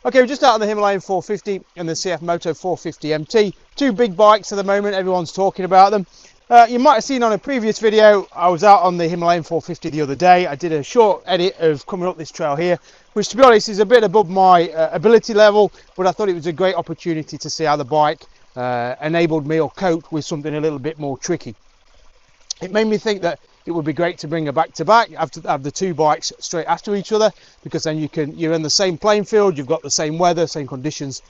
Okay, we're just out on the Himalayan 450 and the CF Moto 450 MT. Two big bikes at the moment, everyone's talking about them. You might have seen on a previous video, I was out on the Himalayan 450 the other day. I did a short edit of coming up this trail here, which to be honest is a bit above my ability level, but I thought it was a great opportunity to see how the bike enabled me or coped with something a little bit more tricky. It made me think that it would be great to bring a back-to-back, have the two bikes straight after each other, because then you're in the same playing field, you've got the same weather, same conditions,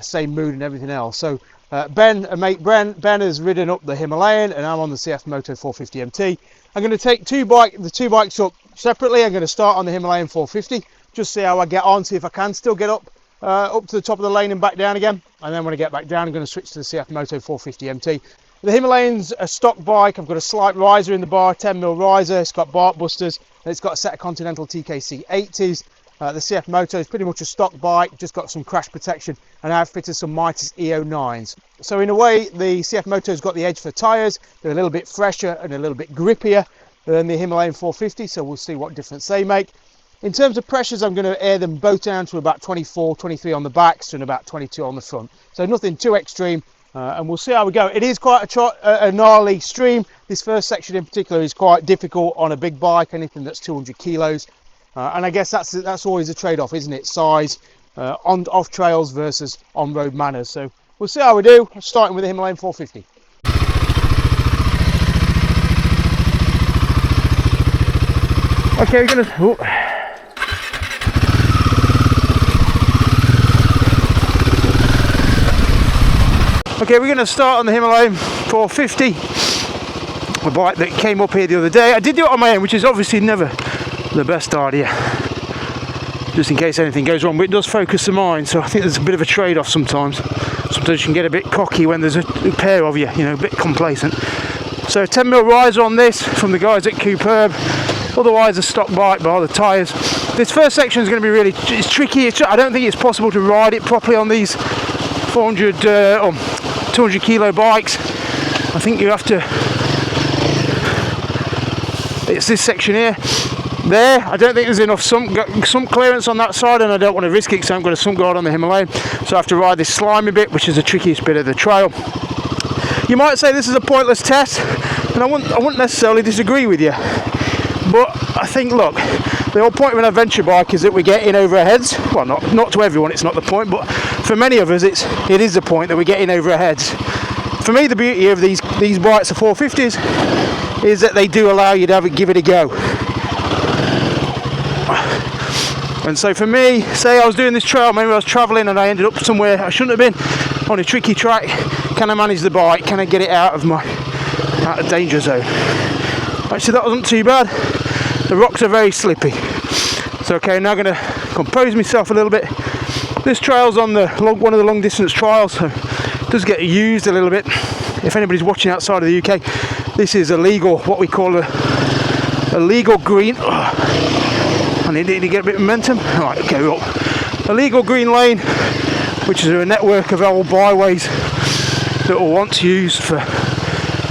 same mood and everything else. So Ben has ridden up the Himalayan and I'm on the CF Moto 450 MT. I'm going to take the two bikes up separately. I'm going to start on the Himalayan 450, just see how I get on, see if I can still get up to the top of the lane and back down again. And then when I get back down, I'm going to switch to the CF Moto 450 MT. The Himalayan's a stock bike. I've got a slight riser in the bar, 10mm riser. It's got bark busters and it's got a set of Continental TKC 80s. The CF Moto is pretty much a stock bike, just got some crash protection, and I've fitted some Mitas EO9s. So in a way, the CF Moto's got the edge for tyres. They're a little bit fresher and a little bit grippier than the Himalayan 450, so we'll see what difference they make. In terms of pressures, I'm going to air them both down to about 24, 23 on the backs and about 22 on the front. So nothing too extreme. And we'll see how we go. It is quite a gnarly stream. This first section in particular is quite difficult on a big bike, anything that's 200 kilos. And I guess that's always a trade-off, isn't it? Size on off trails versus on-road manners. So we'll see how we do, starting with the Himalayan 450. Okay, we're gonna... Okay, we're going to start on the Himalayan 450, a bike that came up here the other day. I did do it on my own, which is obviously never the best idea, just in case anything goes wrong, but it does focus the mind, so I think there's a bit of a trade-off sometimes. Sometimes you can get a bit cocky when there's a pair of you, a bit complacent. So 10mm riser on this from the guys at Cooperb, otherwise a stock bike bar the tyres. This first section is going to be it's tricky. I don't think it's possible to ride it properly on these 200 kilo bikes. I think you have to, it's this section here, there, I don't think there's enough sump clearance on that side, and I don't want to risk it because I haven't got a sump guard on the Himalayan, so I have to ride this slimy bit, which is the trickiest bit of the trail. You might say this is a pointless test, and I wouldn't necessarily disagree with you, but I think, look, the whole point of an adventure bike is that we get in over our heads. Well, not to everyone, it's not the point, but for many of us it is the point that we get in over our heads. For me, the beauty of these bikes, the 450s, is that they do allow you to give it a go. And so for me, say I was doing this trail, maybe I was travelling and I ended up somewhere I shouldn't have been, on a tricky track. Can I manage the bike? Can I get it out of danger zone? Actually, that wasn't too bad. The rocks are very slippy. So okay, now I'm going to compose myself a little bit. This trail's on one of the long distance trials, so it does get used a little bit. If anybody's watching outside of the UK, this is a legal, what we call a legal green. I need to get a bit of momentum. Right, okay, we're up. A legal green lane, which is a network of old byways that were once used for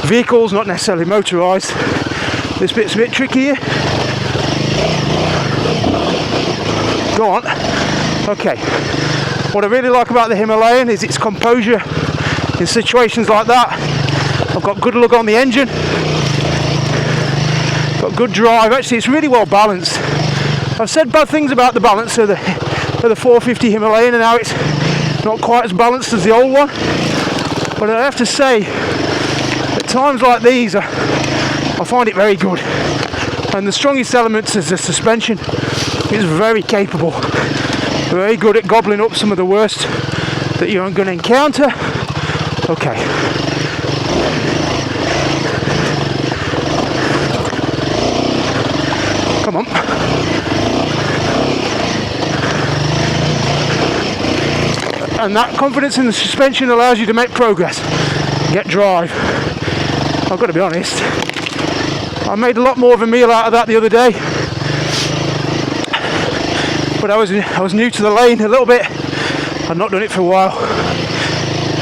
vehicles, not necessarily motorised. This bit's a bit tricky here. Go on. Okay. What I really like about the Himalayan is its composure in situations like that. I've got good lug on the engine. Got good drive. Actually, it's really well balanced. I've said bad things about the balance of the 450 Himalayan and how it's not quite as balanced as the old one. But I have to say, at times like these, I find it very good. And the strongest elements is the suspension. It's very capable, very good at gobbling up some of the worst that you're going to encounter. Okay. Come on. And that confidence in the suspension allows you to make progress, get drive. I've got to be honest, I made a lot more of a meal out of that the other day. But I was new to the lane a little bit. I'd not done it for a while,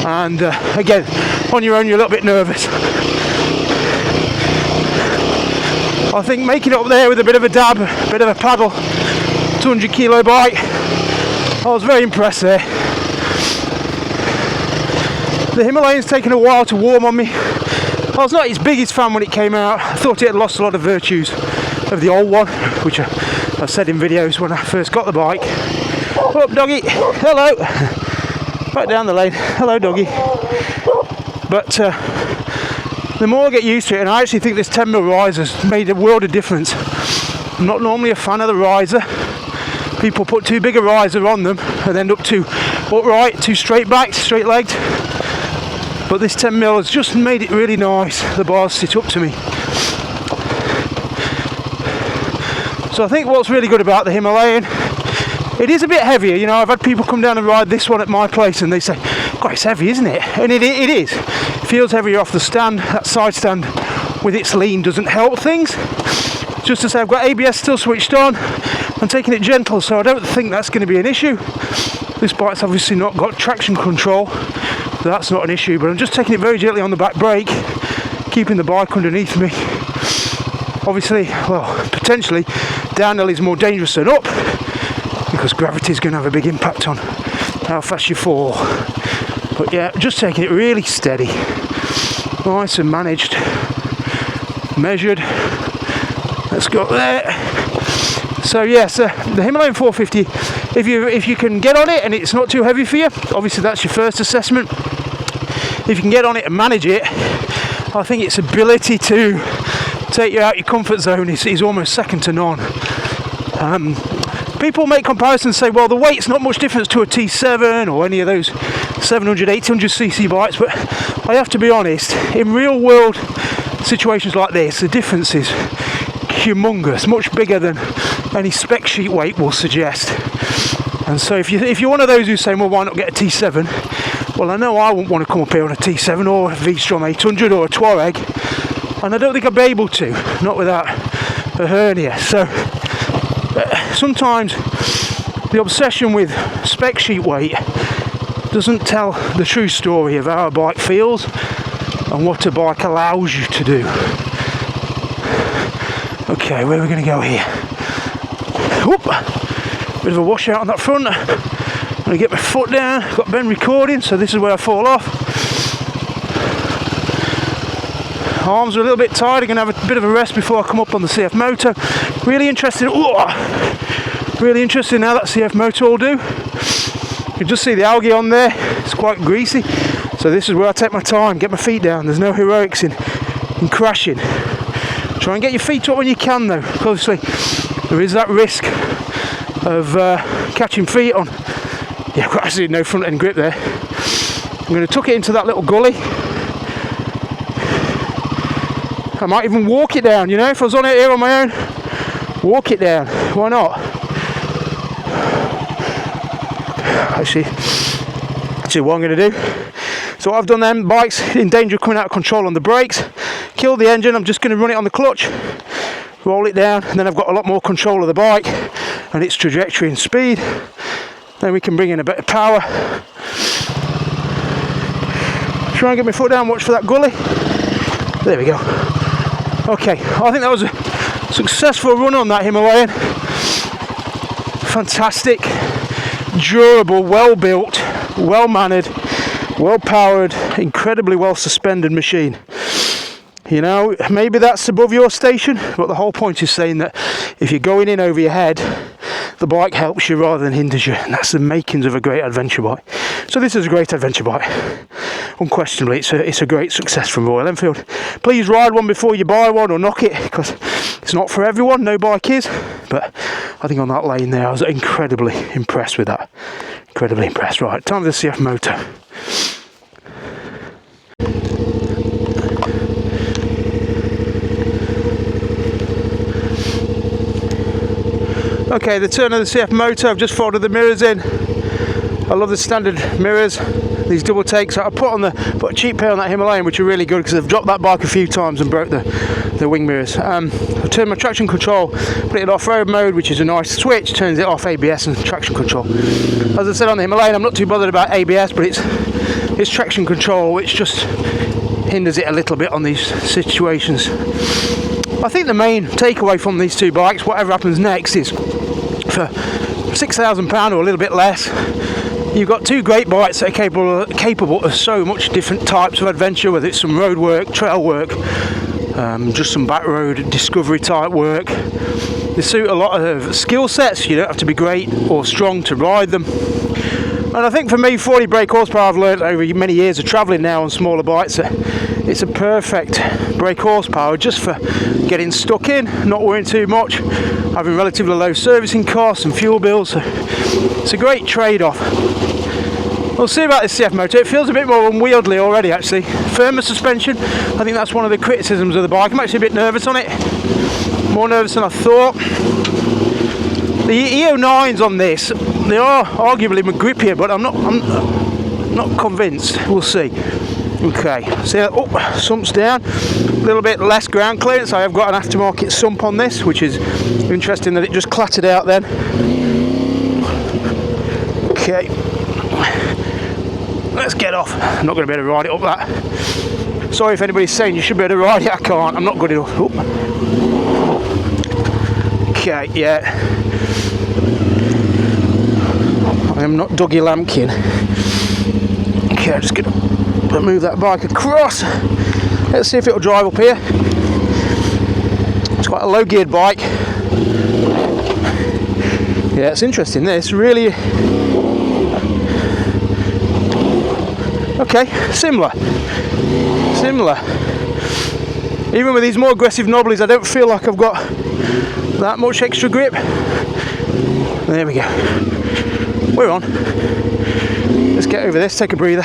and again, on your own you're a little bit nervous. I think making it up there with a bit of a dab, a bit of a paddle, 200 kilo bike, I was very impressed there. The Himalayan's taken a while to warm on me. I was not its biggest fan when it came out. I thought it had lost a lot of virtues of the old one, which I said in videos when I first got the bike. Up, doggy. Hello. Right down the lane. Hello, doggy. But the more I get used to it, and I actually think this 10mm riser's made a world of difference. I'm not normally a fan of the riser. People put too big a riser on them and end up too upright, too straight backed, straight legged. But this 10mm has just made it really nice. The bars sit up to me. So I think what's really good about the Himalayan, it is a bit heavier. You know, I've had people come down and ride this one at my place and they say, God, it's heavy, isn't it? And it is. It feels heavier off the stand. That side stand with its lean doesn't help things. Just to say, I've got ABS still switched on. I'm taking it gentle, so I don't think that's going to be an issue. This bike's obviously not got traction control, so that's not an issue, but I'm just taking it very gently on the back brake, keeping the bike underneath me. Obviously, well, potentially, downhill is more dangerous than up, because gravity is going to have a big impact on how fast you fall. But yeah, just taking it really steady, nice and managed, measured. Let's go there. So yes, the Himalayan 450, if you can get on it and it's not too heavy for you, obviously that's your first assessment. If you can get on it and manage it, I think its ability to take you out your comfort zone is almost second to none. People make comparisons and say, well, the weight's not much difference to a T7 or any of those 700, 800cc bikes, but I have to be honest, in real world situations like this, the difference is humongous, much bigger than any spec sheet weight will suggest. And so if you're one of those who's saying, well, why not get a T7? Well, I know I wouldn't want to come up here on a T7 or a V-Strom 800 or a Touareg, and I don't think I'd be able to, not without a hernia. So sometimes the obsession with spec sheet weight doesn't tell the true story of how a bike feels and what a bike allows you to do. Okay, where are we going to go here? Whoop! Bit of a washout on that front. I'm going to get my foot down. Got Ben recording, so this is where I fall off. Arms are a little bit tired. I'm going to have a bit of a rest before I come up on the CF Moto. Really interested. Really interested in how that CF Moto will do. You can just see the algae on there. It's quite greasy. So this is where I take my time, get my feet down. There's no heroics in crashing. Try and get your feet up when you can, though. Obviously, there is that risk of catching feet on. Yeah, I've got actually no front end grip there. I'm going to tuck it into that little gully. I might even walk it down, you know, if I was on it here on my own. Walk it down, why not? Actually what I'm going to do. So what I've done then, bike's in danger of coming out of control on the brakes. Killed the engine, I'm just going to run it on the clutch. Roll it down, and then I've got a lot more control of the bike and its trajectory and speed. Then we can bring in a bit of power. Try and get my foot down, watch for that gully. There we go. Okay, I think that was a successful run on that Himalayan. Fantastic, durable, well built, well mannered, well powered, incredibly well suspended machine. You know, maybe that's above your station, but the whole point is saying that if you're going in over your head, the bike helps you rather than hinders you, and that's the makings of a great adventure bike. So this is a great adventure bike. Unquestionably, it's a great success from Royal Enfield. Please ride one before you buy one or knock it, because it's not for everyone, no bike is, but I think on that lane there I was incredibly impressed with that. Incredibly impressed. Right, time for the CF Moto. Okay, the turn of the CF Moto, I've just folded the mirrors in. I love the standard mirrors, these double takes. I put a cheap pair on that Himalayan, which are really good because I've dropped that bike a few times and broke the wing mirrors. I turned my traction control, put it in off-road mode, which is a nice switch, turns it off ABS and traction control. As I said on the Himalayan, I'm not too bothered about ABS, but it's traction control which just hinders it a little bit on these situations. I think the main takeaway from these two bikes, whatever happens next, is for CF £6,000 or a little bit less, you've got two great bikes that are capable of so much different types of adventure, whether it's some road work, trail work, just some back road discovery type work. They suit a lot of skill sets. You don't have to be great or strong to ride them. And I think for me, 40 brake horsepower, I've learned over many years of travelling now on smaller bikes, that it's a perfect brake horsepower just for getting stuck in, not worrying too much, having relatively low servicing costs and fuel bills. So it's a great trade-off. We'll see about this CF Moto. It feels a bit more unwieldy already, actually. Firmer suspension, I think that's one of the criticisms of the bike. I'm actually a bit nervous on it, more nervous than I thought. The EO9s on this, they are arguably grippier, but I'm not convinced. We'll see. Okay, so sump's down, a little bit less ground clearance. I have got an aftermarket sump on this, which is interesting that it just clattered out then. Okay, let's get off. I'm not going to be able to ride it up that. Sorry if anybody's saying you should be able to ride it. I can't. I'm not good enough. Oop. Okay, yeah. I am not Dougie Lampkin. Okay, I'm just going to move that bike across. Let's see if it'll drive up here. It's quite a low geared bike. Yeah, it's interesting. This really. Okay, similar. Even with these more aggressive knobblies, I don't feel like I've got that much extra grip. There we go. We're on. Let's get over this, take a breather.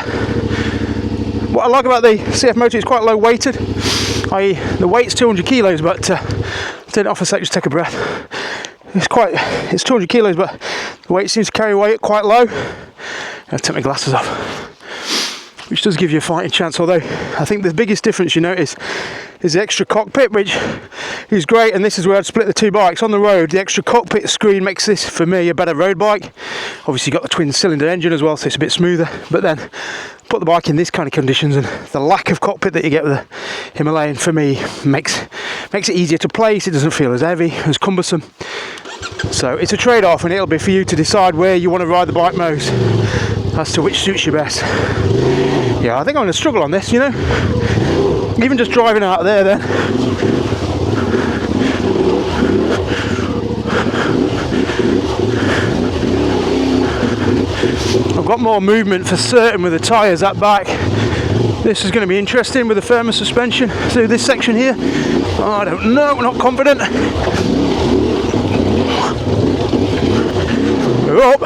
What I like about the CF Moto is quite low weighted. The weight's 200 kilos, but turn it off a sec, just take a breath. It's 200 kilos, but the weight seems to carry weight quite low. I'll take my glasses off, which does give you a fighting chance, although I think the biggest difference you notice is the extra cockpit, which is great, and this is where I'd split the two bikes. On the road, the extra cockpit screen makes this, for me, a better road bike. Obviously, you've got the twin cylinder engine as well, so it's a bit smoother, but then put the bike in this kind of conditions, and the lack of cockpit that you get with the Himalayan, for me, makes it easier to place. It doesn't feel as heavy, as cumbersome. So it's a trade-off, and it'll be for you to decide where you want to ride the bike most, as to which suits you best. Yeah, I think I'm going to struggle on this, you know. Even just driving out there then. I've got more movement for certain with the tyres at back. This is going to be interesting with the firmer suspension. So this section here, I don't know, not confident. We're up.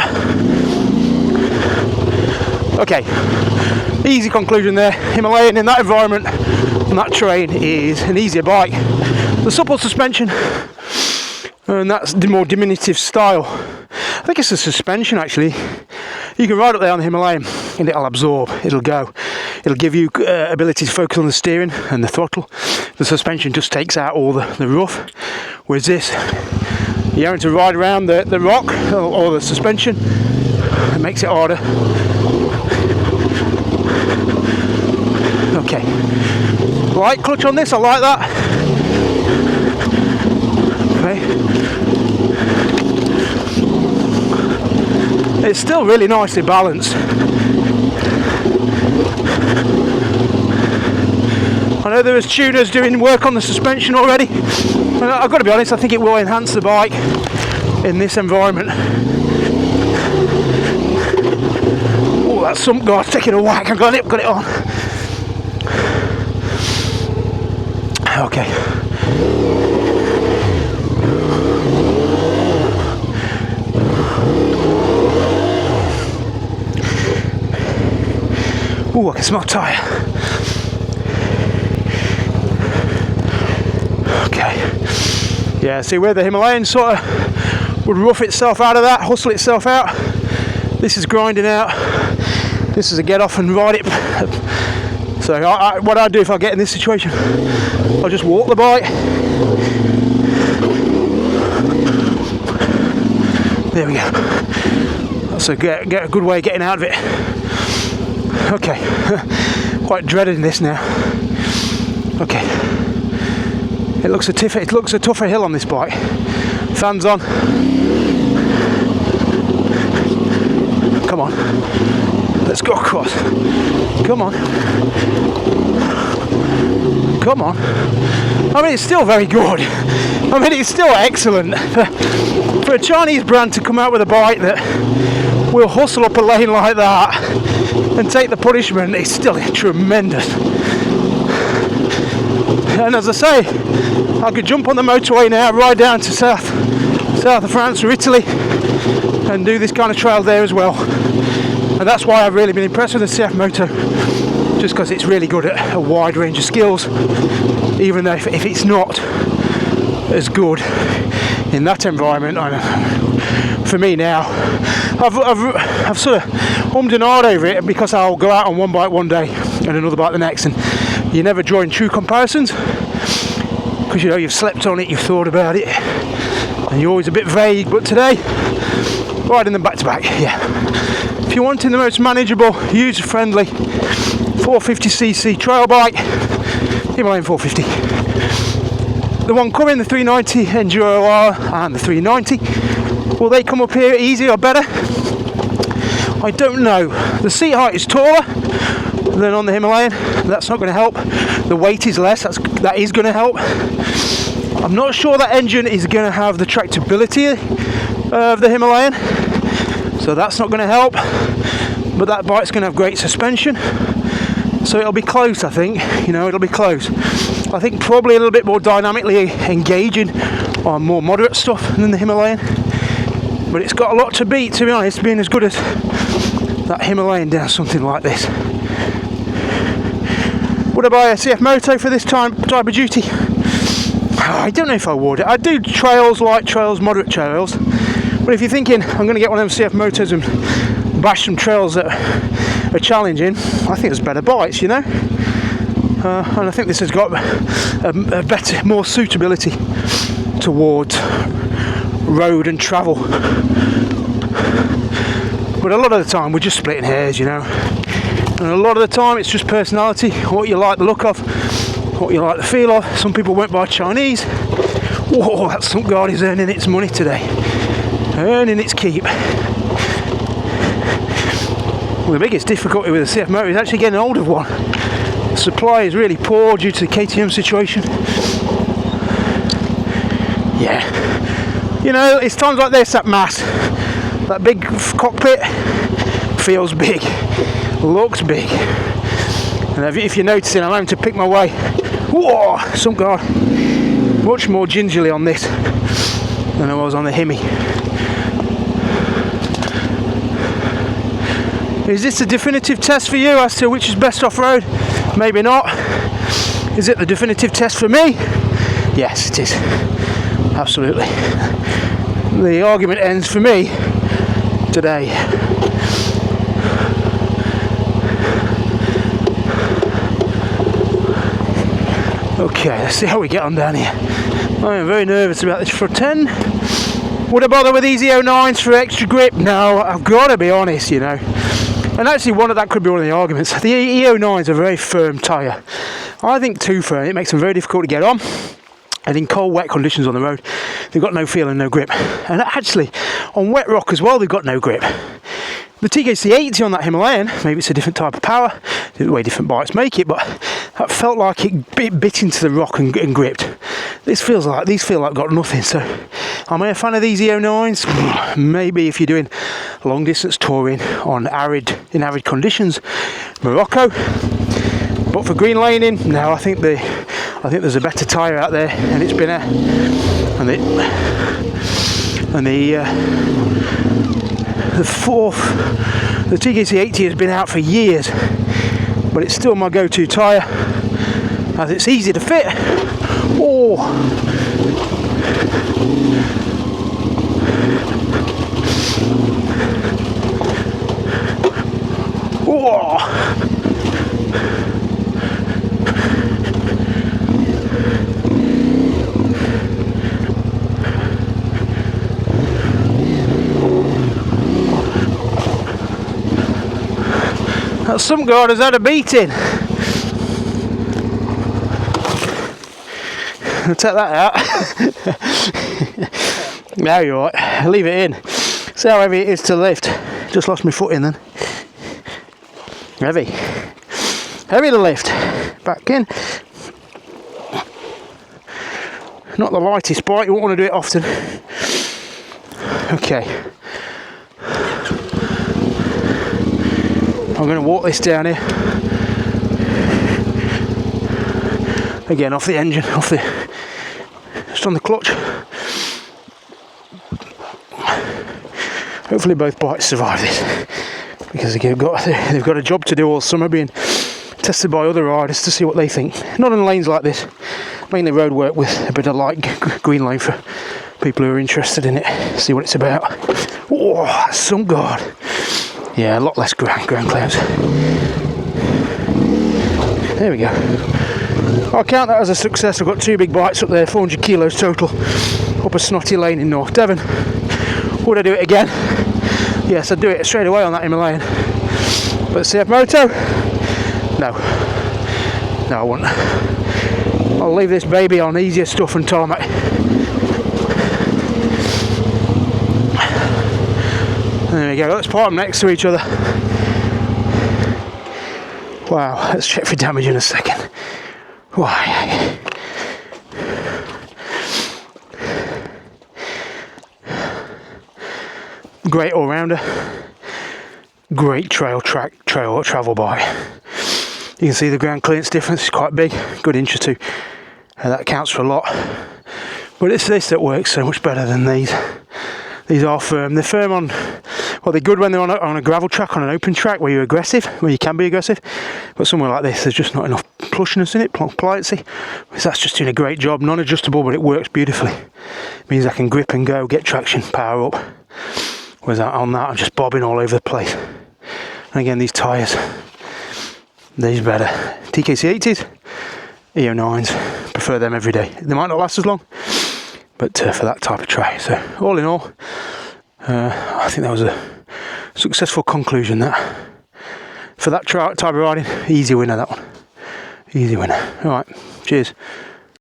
Okay, easy conclusion there. Himalayan in that environment, on that terrain, is an easier bike. The supple suspension, and that's the more diminutive style. I think it's the suspension actually. You can ride up there on the Himalayan and it'll absorb, it'll go. It'll give you ability to focus on the steering and the throttle. The suspension just takes out all the rough. Whereas this, you're having to ride around the rock or the suspension. It makes it harder. Okay, light clutch on this, I like that. Okay, it's still really nicely balanced. I know there was tuners doing work on the suspension already, and I've got to be honest, I think it will enhance the bike in this environment. Oh, that sump guard's taking a whack. I've got it on. Okay. Oh, I can smell tyre. Okay. Yeah, see where the Himalayan sort of would rough itself out of that, hustle itself out. This is grinding out. This is a get off and ride it. So what I do if I get in this situation, I'll just walk the bike. There we go. That's get a good way of getting out of it. Okay, quite dreading this now. Okay, it looks a tougher hill on this bike. Fans on. Come on. Let's go across. Come on. Come on. I mean, it's still very good. I mean, it's still excellent. For a Chinese brand to come out with a bike that will hustle up a lane like that and take the punishment, it's still tremendous. And as I say, I could jump on the motorway now, ride down to south of France or Italy and do this kind of trail there as well. And that's why I've really been impressed with the CF Moto, just because it's really good at a wide range of skills, even though if it's not as good in that environment. For me now, I've sort of hummed and hawed over it, because I'll go out on one bike one day and another bike the next, and you're never drawing true comparisons, because you know you've slept on it, you've thought about it, and you're always a bit vague. But today, riding them back to back, yeah. If you're wanting the most manageable, user-friendly 450cc trail bike, Himalayan 450. The one coming, the 390 Enduro R and the 390, will they come up here easy or better? I don't know. The seat height is taller than on the Himalayan. That's not going to help. The weight is less. That is going to help. I'm not sure that engine is going to have the tractability of the Himalayan, so that's not going to help. But that bike's going to have great suspension, so it'll be close. I think, you know, it'll be close. I think probably a little bit more dynamically engaging on more moderate stuff than the Himalayan, but it's got a lot to beat, to be honest, being as good as that Himalayan down something like this. Would I buy a CF Moto for this type of duty? I don't know if I would. I do trails, light trails, moderate trails, but if you're thinking I'm going to get one of them CF Motos and bash some trails that are challenging, I think there's better bikes, you know. And I think this has got a better, more suitability towards road and travel. But a lot of the time we're just splitting hairs, you know. And a lot of the time it's just personality, what you like the look of, what you like the feel of. Some people won't buy Chinese. Whoa, that Sunk Guard is earning its money today. Earning its keep. Well, the biggest difficulty with the CF Moto is actually getting hold of one. The supply is really poor due to the KTM situation. Yeah. You know, it's times like this, that mass, that big cockpit feels big, looks big. And if you're noticing, I'm having to pick my way. Whoa, Sunk Guard. Much more gingerly on this than I was on the Himi. Is this a definitive test for you as to which is best off-road? Maybe not. Is it the definitive test for me? Yes, it is. Absolutely. The argument ends for me today. Okay, let's see how we get on down here. I am very nervous about this front end. Would I bother with these E09s for extra grip? No, I've got to be honest, you know. And actually that could be one of the arguments. The E09 is a very firm tyre. I think too firm. It makes them very difficult to get on. And in cold, wet conditions on the road, they've got no feel and no grip. And actually, on wet rock as well, they've got no grip. The TKC80 on that Himalayan, maybe it's a different type of power, the way different bikes make it, but that felt like it bit into the rock and gripped. These feel like got nothing. So, am I a fan of these E09s? Maybe if you're doing long distance touring in arid conditions, Morocco. But for green laning, no. I think there's a better tyre out there, and it's been the TKC80 has been out for years, but it's still my go-to tyre as it's easy to fit. Oh. Oh. That Sunk Guard has had a beating. I'll take that out. Now you're right. Leave it in. See how heavy it is to lift. Just lost my foot in then. Heavy. Heavy to lift. Back in. Not the lightest bike, you won't want to do it often. Okay. I'm going to walk this down here. Again, off the engine, just on the clutch. Hopefully both bikes survive this, because they've got a job to do all summer, being tested by other riders to see what they think. Not on lanes like this, mainly road work with a bit of light green lane for people who are interested in it, see what it's about. Oh, that's some guard. Yeah, a lot less ground clouds. There we go. I'll count that as a success. I've got 2 big bikes up there, 400 kilos total, up a snotty lane in North Devon. Would I do it again? Yes, I'd do it straight away on that Himalayan. But CF Moto? No. No, I wouldn't. I'll leave this baby on easier stuff and tarmac. There we go, let's park them next to each other. Wow, let's check for damage in a second. Why? Great all-rounder. Great travel bike. You can see the ground clearance difference is quite big, good inch or two. That counts for a lot. But it's this that works so much better than these. These are firm. They're firm on, well, they're good when they're on a gravel track, on an open track where you're aggressive, where you can be aggressive. But somewhere like this, there's just not enough plushness in it, pliancy. So that's just doing a great job. Non-adjustable, but it works beautifully. It means I can grip and go, get traction, power up. Whereas on that, I'm just bobbing all over the place. And again, these tyres, these better. TKC 80s, EO 9s, prefer them every day. They might not last as long, but for that type of track. So all in all, I think that was a successful conclusion. That for that type of riding, easy winner, that one. Easy winner. All right, cheers.